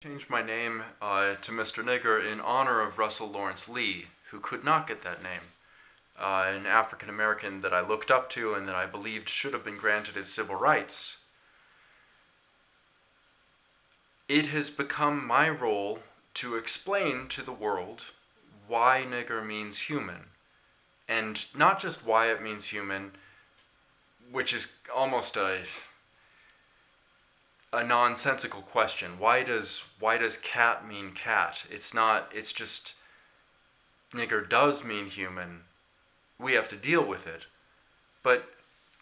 Changed my name to Mr. Nigger in honor of Russell Lawrence Lee, who could not get that name. An African American that I looked up to and that I believed should have been granted his civil rights. It has become my role to explain to the world why nigger means human. And not just why it means human, which is almost a nonsensical question. Why does cat mean cat? It's not, it's just nigger does mean human. We have to deal with it. But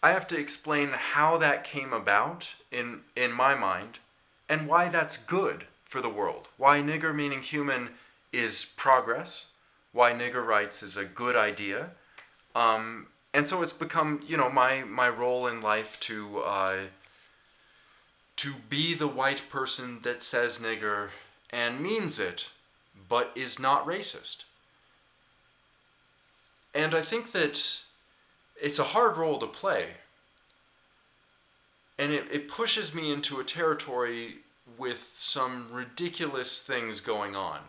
I have to explain how that came about in my mind and why that's good for the world. Why nigger meaning human is progress. Why nigger rights is a good idea. And so it's become, my role in life to be the white person that says nigger and means it, but is not racist. And I think that it's a hard role to play. And it pushes me into a territory with some ridiculous things going on.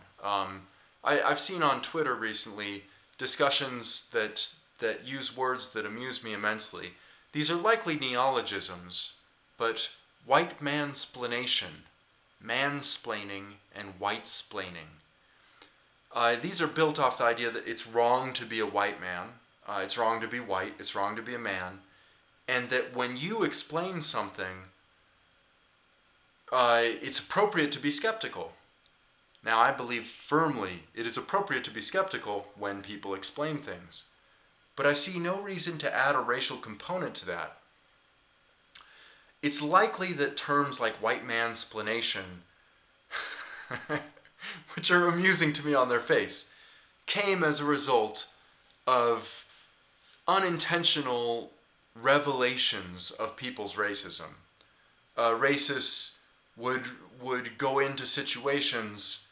I've seen on Twitter recently discussions that use words that amuse me immensely. These are likely neologisms, but White-Mansplanation, mansplaining, and white-splaining. These are built off the idea that it's wrong to be a white man, it's wrong to be white, it's wrong to be a man, and that when you explain something, it's appropriate to be skeptical. Now, I believe firmly it is appropriate to be skeptical when people explain things, but I see no reason to add a racial component to that. It's likely that terms like white-mansplanation, which are amusing to me on their face, came as a result of unintentional revelations of people's racism. Racists would go into situations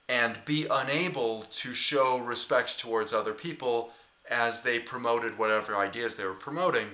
and be unable to show respect towards other people as they promoted whatever ideas they were promoting,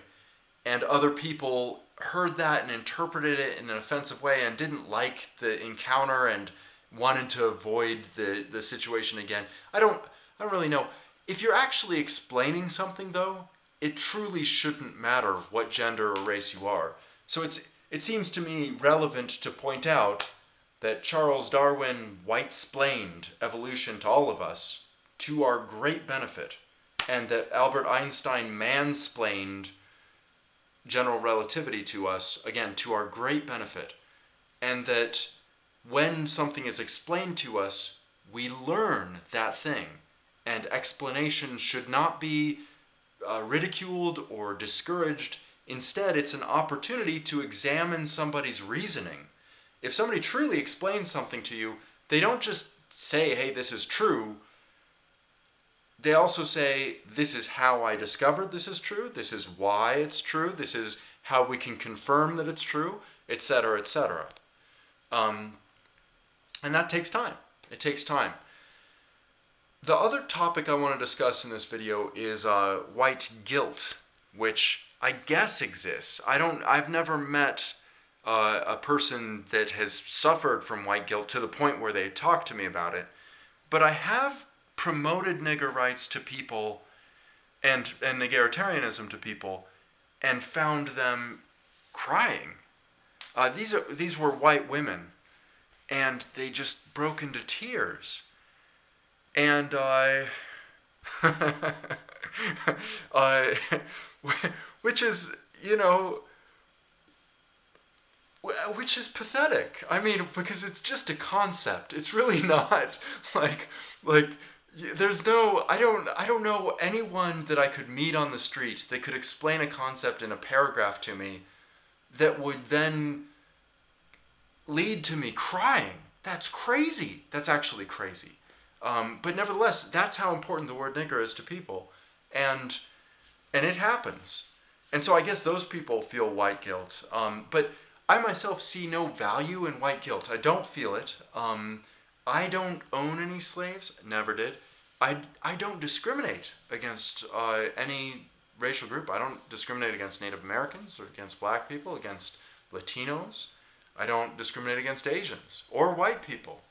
and other people heard that and interpreted it in an offensive way and didn't like the encounter and wanted to avoid the situation again. I don't really know. If you're actually explaining something, though, it truly shouldn't matter what gender or race you are. So it seems to me relevant to point out that Charles Darwin white-splained evolution to all of us to our great benefit, and that Albert Einstein mansplained general relativity to us, again, to our great benefit, and that when something is explained to us, we learn that thing, and explanation should not be ridiculed or discouraged. Instead, it's an opportunity to examine somebody's reasoning. If somebody truly explains something to you, they don't just say, hey, this is true. They also say, this is how I discovered this is true, this is why it's true, this is how we can confirm that it's true, etc., etc. And that takes time. It takes time. The other topic I want to discuss in this video is white guilt, which I guess exists. I've never met a person that has suffered from white guilt to the point where they talk to me about it, but I have promoted nigger rights to people and niggeritarianism to people and found them crying. These were white women, and they just broke into tears. And which is, which is pathetic. I mean, because it's just a concept. It's really not like there's no, I don't know anyone that I could meet on the street that could explain a concept in a paragraph to me that would then lead to me crying. That's crazy. That's actually crazy. But nevertheless, that's how important the word nigger is to people. And it happens. And so I guess those people feel white guilt. But I myself see no value in white guilt. I don't feel it. I don't own any slaves. Never did. I don't discriminate against any racial group. I don't discriminate against Native Americans or against black people, against Latinos. I don't discriminate against Asians or white people.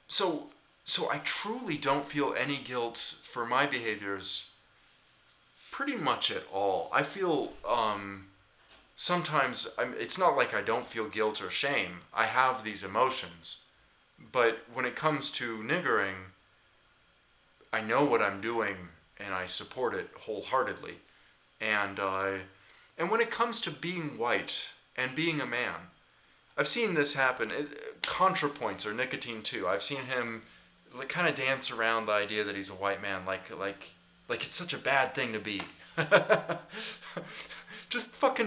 So, so I truly don't feel any guilt for my behaviors pretty much at all. I feel sometimes it's not like I don't feel guilt or shame. I have these emotions. But when it comes to niggering, I know what I'm doing and I support it wholeheartedly. And when it comes to being white and being a man, I've seen this happen. ContraPoints or Nicotine too. I've seen him like kind of dance around the idea that he's a white man, like it's such a bad thing to be. Just fucking